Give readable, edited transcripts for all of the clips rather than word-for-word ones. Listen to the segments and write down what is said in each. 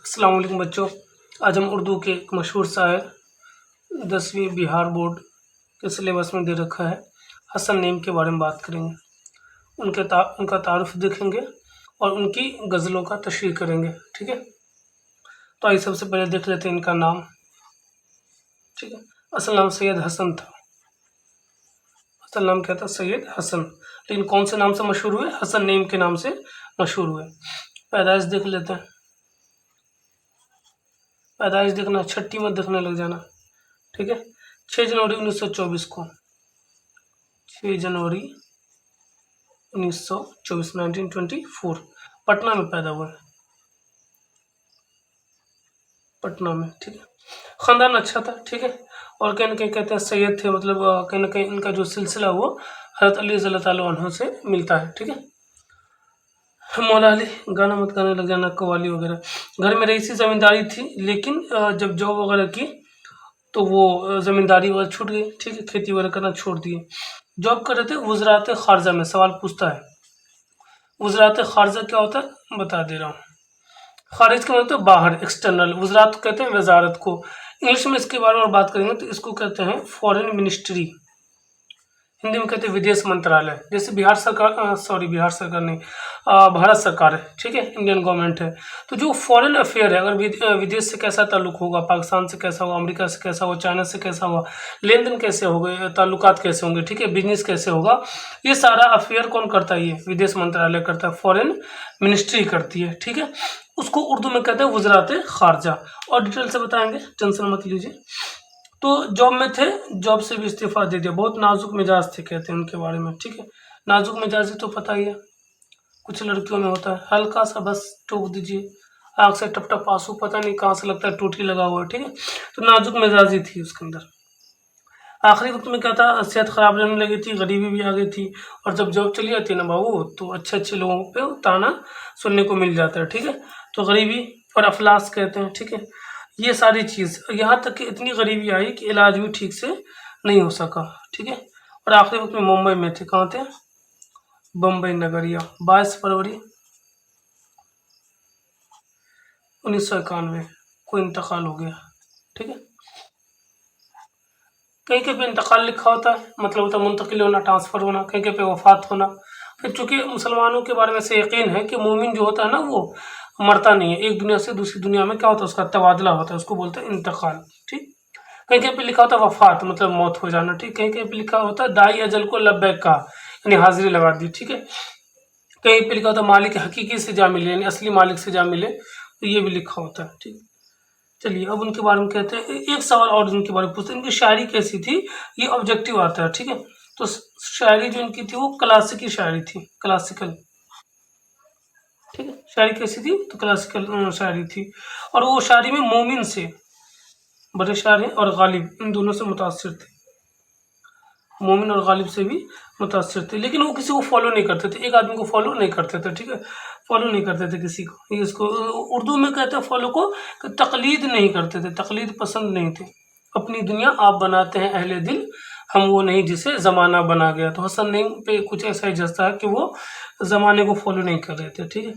अस्सलाम वालेकुम बच्चों। आज हम उर्दू के एक मशहूर शायर 10वीं बिहार बोर्ड के सिलेबस में दे रखा है हसन नईम के बारे में बात करेंगे। उनका तारुफ देखेंगे और उनकी गज़लों का तशरीह करेंगे। ठीक है, तो आइए सबसे पहले देख लेते हैं इनका नाम। ठीक है, असल नाम सैयद हसन था। असल नाम क्या था? सैयद हसन। लेकिन कौन से नाम से मशहूर हुए? हसन नईम के नाम से मशहूर हुए। पैदाइश देख लेते हैं। पैदाइश देखना, छठी मत देखने लग जाना। ठीक है, 6 जनवरी 1924 को, 6 जनवरी 1924 1924 पटना में पैदा हुआ है, पटना में। ठीक है, ख़ानदान अच्छा था। ठीक है, और कहीं ना कहीं कहते हैं सैयद थे, मतलब कहीं ना कहीं इनका जो सिलसिला वो हज़रत अली रज़ी अल्लाह अन्हु से मिलता है। ठीक है, मौला अली, गाना मत गाने लग जाना, कव्वाली वगैरह। घर में रईसी ज़मींदारी थी, लेकिन जब जॉब वगैरह की तो वो ज़मींदारी वगैरह छूट गई। ठीक है, खेती वगैरह करना छोड़ दिए। जॉब कर रहे थे वज़रात ख़ारजा में। सवाल पूछता है वज़रात ख़ारजा क्या होता है, बता दे रहा हूँ। खारिज का मतलब बाहर, एक्सटर्नल। वज़रात कहते हैं वजारत को। इंग्लिश में इसके बारे में बात करेंगे तो इसको कहते हैं फॉरेन मिनिस्ट्री। हिंदी में कहते हैं विदेश मंत्रालय। जैसे बिहार सरकार बिहार सरकार नहीं, भारत सरकार है। ठीक है, इंडियन गवर्नमेंट है। तो जो फॉरेन अफेयर है, अगर विदेश से कैसा ताल्लुक होगा, पाकिस्तान से कैसा होगा, अमेरिका से कैसा होगा, चाइना से कैसा होगा, लेन देन कैसे होंगे, ताल्लुकात कैसे होंगे, ठीक है, बिजनेस कैसे होगा, ये सारा अफेयर कौन करता है? ये विदेश मंत्रालय करता है, फॉरेन मिनिस्ट्री करती है। ठीक है, उसको उर्दू में कहते हैं वज़रात ख़ारजा। और डिटेल से बताएंगे, टेंशन मत लीजिए। तो जॉब में थे, जॉब से भी इस्तीफा दे दिया। बहुत नाजुक मिजाज थे, कहते हैं उनके बारे में। ठीक है, नाजुक मिजाजी तो पता ही है, कुछ लड़कियों में होता है। हल्का सा बस टोक दीजिए, आँख से टप टप आंसू पता नहीं कहाँ से लगता है, टूटी लगा हुआ है। ठीक है, तो नाजुक मिजाजी थी उसके अंदर। आखिरी वक्त में क्या था, सेहत खराब रहने लगी थी, गरीबी भी आ गई थी। और जब जॉब चली जाती है ना बाबू, तो अच्छे अच्छे लोगों पे ताना सुनने को मिल जाता है। ठीक है, तो गरीबी और अफलास कहते हैं। ठीक है, ये सारी चीज़, यहाँ तक कि इतनी गरीबी आई कि इलाज भी ठीक से नहीं हो सका। ठीक है, और आखिरी वक्त में मुंबई में थे। कहाँ थे? बम्बई नगरिया। 22 फरवरी 1991 को इंतकाल हो गया। ठीक है, कहीं कहीं पे इंतकाल लिखा होता है, मतलब होता है मुंतकिल होना, ट्रांसफ़र होना। कहीं कहीं पे वफात होना। फिर चूंकि मुसलमानों के बारे में से यकीन है कि मोमिन जो होता है ना, वो मरता नहीं है। एक दुनिया से दूसरी दुनिया में क्या होता है, उसका तबादला होता है, उसको बोलते हैं इंतकाल। ठीक, कहीं कहीं पे लिखा होता है वफात, मतलब मौत हो जाना। ठीक, कहीं कहीं पे लिखा होता है दाई अजल को लब्बैक का, यानी हाजिरी लगा दी। ठीक है, कहीं पे लिखा होता है मालिक हकीकी से जा मिले, यानी असली मालिक से जा मिले, तो ये भी लिखा होता है। ठीक, चलिए अब उनके बारे में कहते हैं। एक सवाल और उनके बारे में पूछते हैं, इनकी शायरी कैसी थी, ये ऑब्जेक्टिव आता है। ठीक है, तो शायरी जो इनकी थी वो क्लासिकी शायरी थी, क्लासिकल। ठीक है, शायरी कैसी थी? तो क्लासिकल शायरी थी। और वो शायरी में मोमिन से, बड़े शायर हैं, और गालिब, इन दोनों से मुतासिर थे। मोमिन और गालिब से भी मुतासिर थे, लेकिन वो किसी को फॉलो नहीं करते थे, एक आदमी को फॉलो नहीं करते थे। ठीक है, फॉलो नहीं करते थे किसी को। ये इसको उर्दू में कहते हैं फॉलो को, कि तकलीद नहीं करते थे, तकलीद पसंद नहीं थे। अपनी दुनिया आप बनाते हैं अहले दिल, हम वो नहीं जिसे ज़माना बना गया। तो हसन नईम पे कुछ ऐसा ही जस्ता है कि वो ज़माने को फॉलो नहीं कर रहे थे। ठीक है,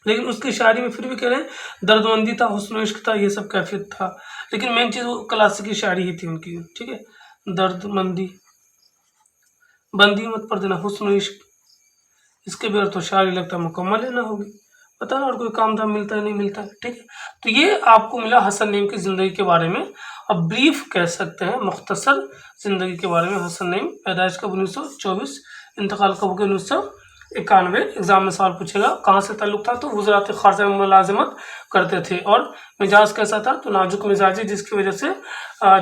लेकिन उसकी शायरी में फिर भी कह रहे हैं दर्दमंदी था, हुस्न इश्क था, ये सब कैफियत था। लेकिन मेन चीज़ वो क्लासिकी शायरी ही थी उनकी। ठीक है, दर्दमंदी, बंदी मत पर देना, हुस्न इश्क, इसके बगैर तो शायरी लगता है मुकम्मल है ना होगी। पता ना और कोई काम धाम मिलता है नहीं मिलता है। ठीक है, तो ये आपको मिला हसन नईम की ज़िंदगी के बारे में। अब ब्रीफ कह सकते हैं, मुख्तसर ज़िंदगी के बारे में। हसन नईम पैदाइश कब? 1924। इंतकाल कब हो गया? 1991। एग्जाम में सवाल पूछेगा कहाँ से ताल्लुक था, तो वज़रात ख़ारजा में मुलाजिमत करते थे। और मिजाज कैसा था? तो नाजुक मिजाजी, जिसकी वजह से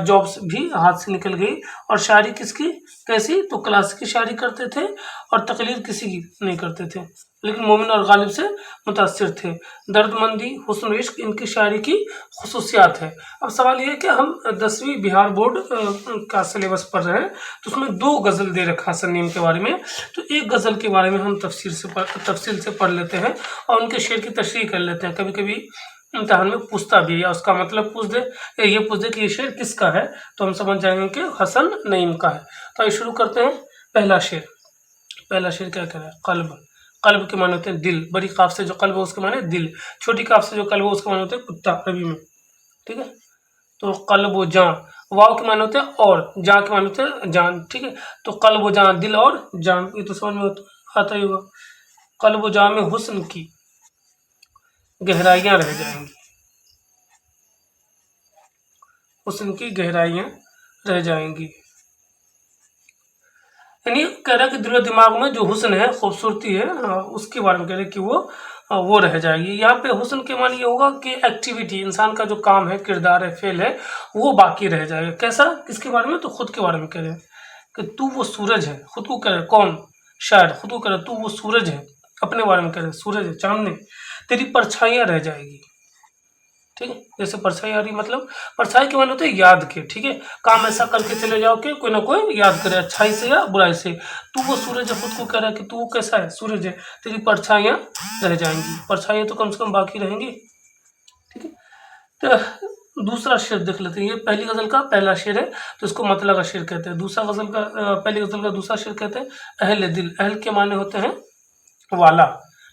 जॉब्स भी हाथ से निकल गई। और शायरी किसकी कैसी? तो क्लासिकी शायरी करते थे, और तकलीद किसी की नहीं करते थे, लेकिन मोमिन और गालिब से मुतासिर थे। दर्दमंदी, हुस्न इश्क इनकी शायरी की खसूसियात है। अब सवाल ये है कि हम 10वीं बिहार बोर्ड का सिलेबस पढ़ रहे हैं, तो उसमें 2 गज़ल दे रखा हसन नईम के बारे में। तो एक गज़ल के बारे में हम तफसील से पढ़ लेते हैं, और उनके शेर की तशरीह कर लेते हैं। कभी कभी इम्तिहान में पूछता भी है, या उसका मतलब पूछ दे, या ये पूछ दे कि ये शेर किसका है, तो हम समझ जाएंगे कि हसन नईम का है। तो आइए शुरू करते हैं। पहला शेर क्या कह रहा है? क़ल्ब, कल्ब के माने होते हैं दिल, बड़ी काफ से जो कल्ब है उसके माने दिल, छोटी काफ से जो कल्ब है उसके माने होते हैं कुत्ता अरबी में, ठीक है। तो कल्ब व जान, वाव के माने होते हैं और, जान के माने होते हैं जान, ठीक है। तो कल्ब व जान, दिल और जान, ये तो समझ में आता ही होगा। कल्ब व जान में हुस्न की गहराइयां रह जाएंगी, हुस्न की गहराइयां रह जाएंगी। यानी कह रहा है कि दिल और दिमाग में जो हुस्न है, खूबसूरती है, उसके बारे में कह रहे हैं कि वो रह जाएगी। यहाँ पे हुस्न के माने ये होगा कि एक्टिविटी, इंसान का जो काम है, किरदार है, फेल है, वो बाकी रह जाएगा। कैसा, किसके बारे में, तो खुद के बारे में कह रहे हैं कि तू वो सूरज है, खुद को कह रहे, कौन, शायर खुद को कह रहे तू वो सूरज है, अपने बारे में कह रहे सूरज है, चांदनी, तेरी परछाइयाँ रह जाएगी, ठीक है। जैसे परछाई आ रही, मतलब परछाई के माने होते हैं याद के, ठीक है। काम ऐसा करके चले जाओ कि कोई ना कोई याद करे, अच्छाई से या बुराई से। तू वो सूरज है, खुद को कह रहा है कि तू कैसा है, सूरज है, तेरी परछाइयाँ रह जाएंगी, परछाइयाँ तो कम से कम बाकी रहेंगी, ठीक है। तो दूसरा शेर देख लेते हैं। ये पहली गजल का पहला शेर है, तो इसको मतलब का शेर कहते हैं। दूसरा गजल का पहली गजल का दूसरा शेर कहते हैं अहले दिल। अहल के माने होते हैं वाला,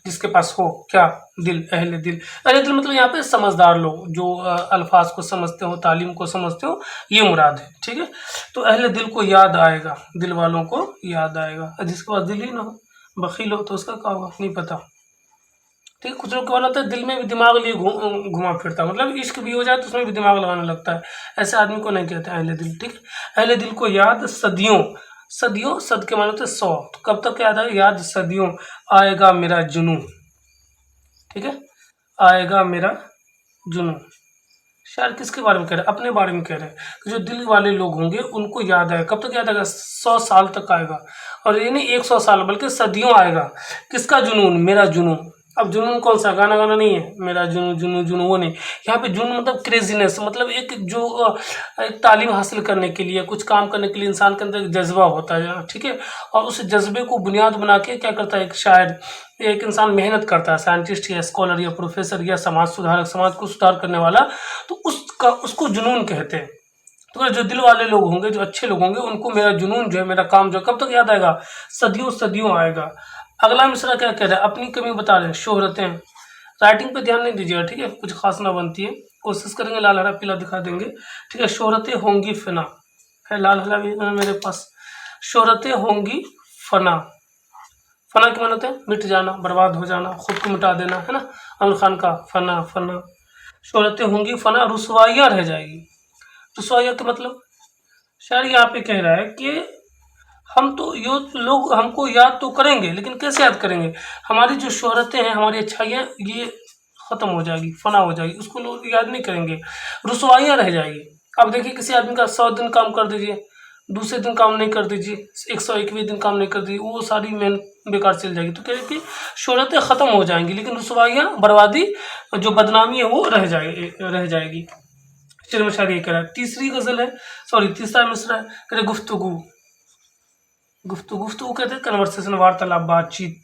जिसके पास हो क्या, दिल, अहले दिल। अहले दिल मतलब यहाँ पे समझदार लोग, जो अल्फाज को समझते हो, तालीम को समझते हो, ये मुराद है, ठीक है। तो अहले दिल को याद आएगा, दिल वालों को याद आएगा। जिसके पास दिल ही ना हो, बखील हो, तो उसका क्या होगा, नहीं पता, ठीक है। कुछ लोग क्या होता है, दिल में भी दिमाग लिए घुमा फिरता है, मतलब इश्क भी हो जाए तो उसमें भी दिमाग लगाने लगता है। ऐसे आदमी को नहीं कहते अहले दिल, ठीक है। अहले दिल को याद सदियों, सदियों, सद के माने होते 100, तो कब तक याद आएगा, याद सदियों आएगा मेरा जुनू, ठीक है, आएगा मेरा जुनू। शायर किसके बारे में कह रहे हैं, अपने बारे में कह रहे हैं कि जो दिल वाले लोग होंगे उनको याद आएगा। कब तक याद आएगा, 100 साल तक आएगा, और ये नहीं 100 साल बल्कि सदियों आएगा। किसका जुनून, मेरा जुनून। अब जुनून कौन सा, गाना गाना नहीं है, मेरा जुनू जुनू जुनू, वो नहीं। यहाँ पे जुनून मतलब क्रेजीनेस, मतलब एक जो एक तालीम हासिल करने के लिए, कुछ काम करने के लिए इंसान के अंदर एक जज्बा होता है, ठीक है। और उस जज्बे को बुनियाद बना के क्या करता है एक शायर, एक इंसान मेहनत करता है, साइंटिस्ट या स्कॉलर या प्रोफेसर या समाज सुधारक, समाज को सुधार करने वाला, तो उसको जुनून कहते हैं। तो जो दिल वाले लोग होंगे, जो अच्छे लोग होंगे, उनको मेरा जुनून जो है, मेरा काम जो है, कब तक याद आएगा, सदियों सदियों आएगा। अगला मिसरा क्या कह रहा है, अपनी कमी बता रहे हैं, शोहरतें। राइटिंग पे ध्यान नहीं दीजिएगा, ठीक है, कुछ खास ना बनती है, कोशिश करेंगे लाल हरा पीला दिखा देंगे, ठीक है। शोहरतें होंगी फना, है लाल हरा भी मेरे पास। शोहरतें होंगी फना, फना के माने होते हैं मिट जाना, बर्बाद हो जाना, खुद को मिटा देना, है ना। अमर खान का फना फना। शोहरतें होंगी फना, रुसवाइयाँ रह जाएगी। रुसवाइयाँ के मतलब, शायर यहाँ पे कह रहा है कि हम तो यो लोग हमको याद तो करेंगे, लेकिन कैसे याद करेंगे, हमारी जो शोहरतें हैं, हमारी अच्छाइयाँ, ये ख़त्म हो जाएगी, फना हो जाएगी, उसको लोग याद नहीं करेंगे, रुसवाइयाँ रह जाएगी। अब देखिए किसी आदमी का 100 दिन काम कर दीजिए, दूसरे दिन काम नहीं कर दीजिए, 101वें दिन काम नहीं कर दीजिए, वो सारी मेहनत बेकार चल जाएगी। तो कह रहे कि शोहरतें ख़त्म हो जाएंगी, लेकिन रुसवाइयाँ, बर्बादी, जो बदनामी है वो रह जाएगी। शेर में शायद ये कह रहा है। तीसरी गज़ल है, सॉरी तीसरा मिसरा है, कह रहे गुफ्तगू। गुफ्तगू कहते हैं कन्वर्सेशन, वार्तालाप, बातचीत।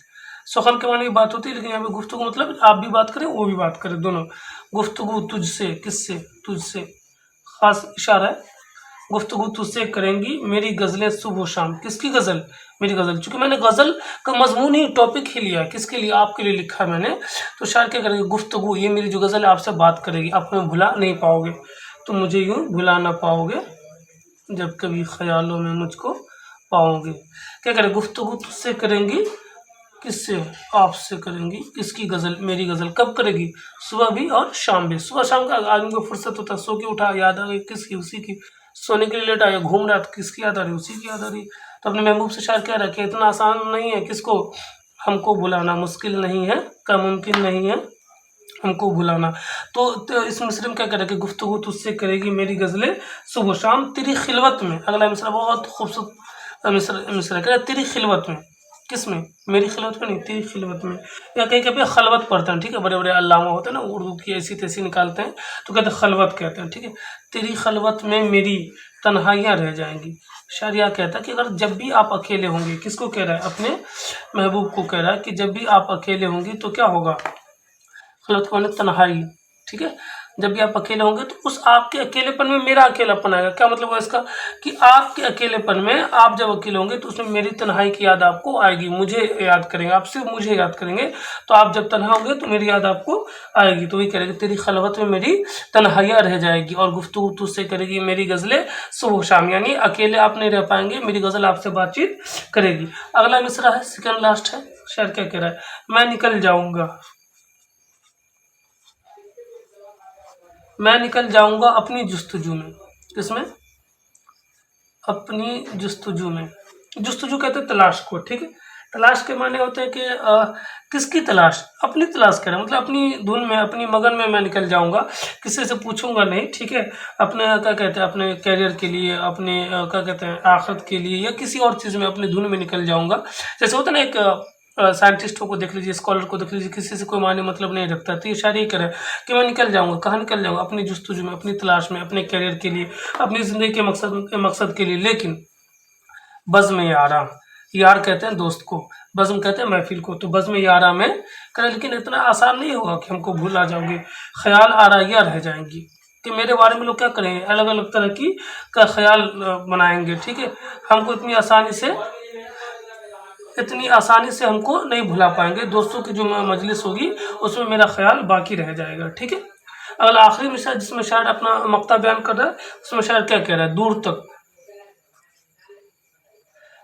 सुखन के माने बात होती है, लेकिन यहाँ पे गुफ्तगू मतलब आप भी बात करें, वो भी बात करें, दोनों। गुफ्तगू तुझसे, किससे, तुझसे, खास इशारा है। गुफ्तगू तुझसे करेंगी मेरी गज़लें सुबह शाम। किसकी गज़ल, मेरी गज़ल। चूँकि मैंने गज़ल का मजमून ही, टॉपिक ही लिया है, किसके लिए, आपके लिए लिखा है मैंने। तो शायर क्या करेंगे, गुफ्तगू, ये मेरी जो गज़ल है आपसे बात करेगी, आप हमें भुला नहीं पाओगे, तो मुझे यूँ भुला ना पाओगे, जब कभी ख्यालों में मुझको पाओगे। क्या करें, गुफ्तगू तुझसे करेंगी, किससे, आपसे करेंगी, किसकी गज़ल, मेरी गज़ल। कब करेगी, सुबह भी और शाम भी। सुबह शाम का आदमी को फुर्सत होता है, सो के उठा, याद आ गई, किसकी, उसी की। सोने के लिए लेटा या घूम रहा, तो किसकी याद आ रही, उसी की याद आ रही। तो अपने महबूब से शायर कह रहा है कि इतना आसान नहीं है किसको, हमको भुलाना, मुश्किल नहीं है, का मुमकिन नहीं है हमको भुलाना। तो इस मिसरे में क्या कह रहा है कि गुफ्तगू तुझसे करेगी मेरी गज़लें सुबह शाम, तेरी खिलवत में। अगला मिसरा बहुत खूबसूरत मिसरा कह रहा है, तेरी खिलवत में। किस में, मेरी खिलवत में नहीं, तेरी खिलवत में। या कहीं कहीं पे खलवत पढ़ते हैं, ठीक है, बड़े बड़े अल्लामा होते हैं ना, उर्दू की ऐसी तैसी निकालते हैं, तो कहते हैं खलवत कहते हैं, ठीक है। तेरी खलवत में मेरी तन्हाइयाँ रह जाएंगी। शायर यह कहता है कि अगर जब भी आप अकेले होंगे, किसको कह रहा है, अपने महबूब को कह रहा है कि जब भी आप अकेले होंगे तो क्या होगा, खलवत माने तन्हाई, ठीक है। जब भी आप अकेले होंगे तो उस आपके अकेलेपन में मेरा अकेलापन आएगा। क्या मतलब है इसका कि आपके अकेलेपन में आप जब अकेले होंगे तो उसमें मेरी तन्हाई की याद आपको आएगी, मुझे याद करेंगे, आप सिर्फ मुझे याद करेंगे। तो आप जब तन्हा होंगे तो मेरी याद आपको आएगी। तो वही करेगी, तेरी खलवत में मेरी तन्हाइयाँ रह जाएगी और गुफ्तगू तुझसे करेगी मेरी गज़लें सुबह शाम, यानी अकेले आप नहीं रह पाएंगे, मेरी गज़ल आपसे बातचीत करेगी। अगला मिसरा है, सेकंड लास्ट है। शायर क्या कह रहा है, मैं निकल जाऊंगा, मैं निकल जाऊंगा अपनी जुस्तजू में। किसमें? अपनी जुस्तजू में। जुस्तजू कहते हैं तलाश को, ठीक है। तलाश के माने होते हैं कि किसकी तलाश? अपनी तलाश करें, मतलब अपनी धुन में, अपनी मगन में मैं निकल जाऊंगा, किसी से पूछूंगा नहीं, ठीक है। अपने क्या कहते हैं, अपने कैरियर के लिए, अपने क्या कहते हैं आखिरत के लिए, या किसी और चीज़ में अपनी धुन में निकल जाऊंगा। जैसे होता है ना, एक साइंटिस्टों को देख लीजिए, स्कॉलर को देख लीजिए, किसी से कोई माने मतलब नहीं रखता। तो ये शायरी ही करे कि मैं निकल जाऊंगा, कहाँ निकल जाऊंगा? अपनी जुस्तजू में, अपनी तलाश में, अपने कैरियर के लिए, अपनी ज़िंदगी के मकसद के लिए। लेकिन बज़्म यारा, यार कहते हैं दोस्त को, बज़्म कहते हैं महफिल को, तो बज़्म यारा में करें, लेकिन इतना आसान नहीं होगा कि हमको भूल जाओगे, ख्याल आराइयाँ रह जाएंगी कि मेरे बारे में लोग क्या करेंगे, अलग अलग तरह की का ख्याल बनाएंगे, ठीक है। हमको इतनी आसानी से हमको नहीं भुला पाएंगे। दोस्तों की जो मजलिस होगी उसमें मेरा ख्याल बाकी रह जाएगा, ठीक है। अगला आखिरी मिसरा जिसमें शायर अपना मक्ता बयान कर रहा है, उसमें शायर क्या कह रहा है, दूर तक,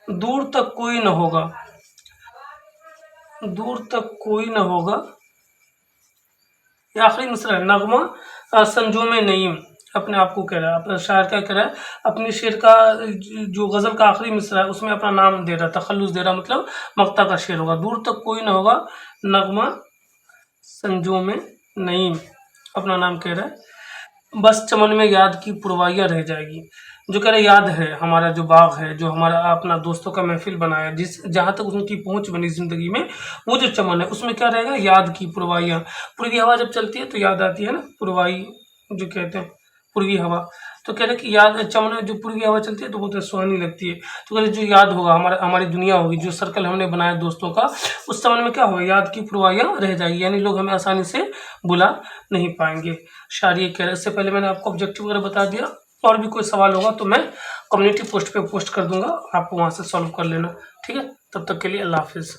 दूर तक कोई न होगा, दूर तक कोई न होगा। ये आखिरी मिसरा है, नगमा संजूम नईम, अपने आप को कह रहा है, अपना शायर क्या कह रहा है, अपनी शेर का जो गज़ल का आखिरी मिसरा है उसमें अपना नाम दे रहा है, तखल्लुस दे रहा, मतलब मक्ता का शेर होगा। दूर तक कोई न होगा, नगमा संजूम नईम, अपना नाम कह रहा है। बस चमन में याद की पुरवाइयाँ रह जाएगी। जो कह रहे याद है हमारा जो बाग है, जो हमारा अपना दोस्तों का महफिल बनाया, जिस जहाँ तक उनकी पहुँच बनी ज़िंदगी में, वो जो चमन है उसमें क्या रहेगा, याद की पुरवाइयाँ। पूर्वी हवा जब चलती है तो याद आती है ना, पुरवाई जो कहते हैं, पूर्वी हवा। तो कह रहे कि याद चमन, जो पूर्वी हवा चलती है तो बहुत सुहानी लगती है। तो कह रहे जो याद होगा, हमारी दुनिया होगी, जो सर्कल हमने बनाया दोस्तों का, उस चमन में क्या होगा, याद की पुरवाइयाँ रह जाएगी, यानी लोग हमें आसानी से बुला नहीं पाएंगे। शायरी कह रहे, इससे पहले मैंने आपको ऑब्जेक्टिव वगैरह बता दिया। और भी कोई सवाल होगा तो मैं कम्युनिटी पोस्ट पे पोस्ट कर दूंगा, आप वहाँ से सॉल्व कर लेना, ठीक है। तब तक के लिए अल्लाह हाफिज़।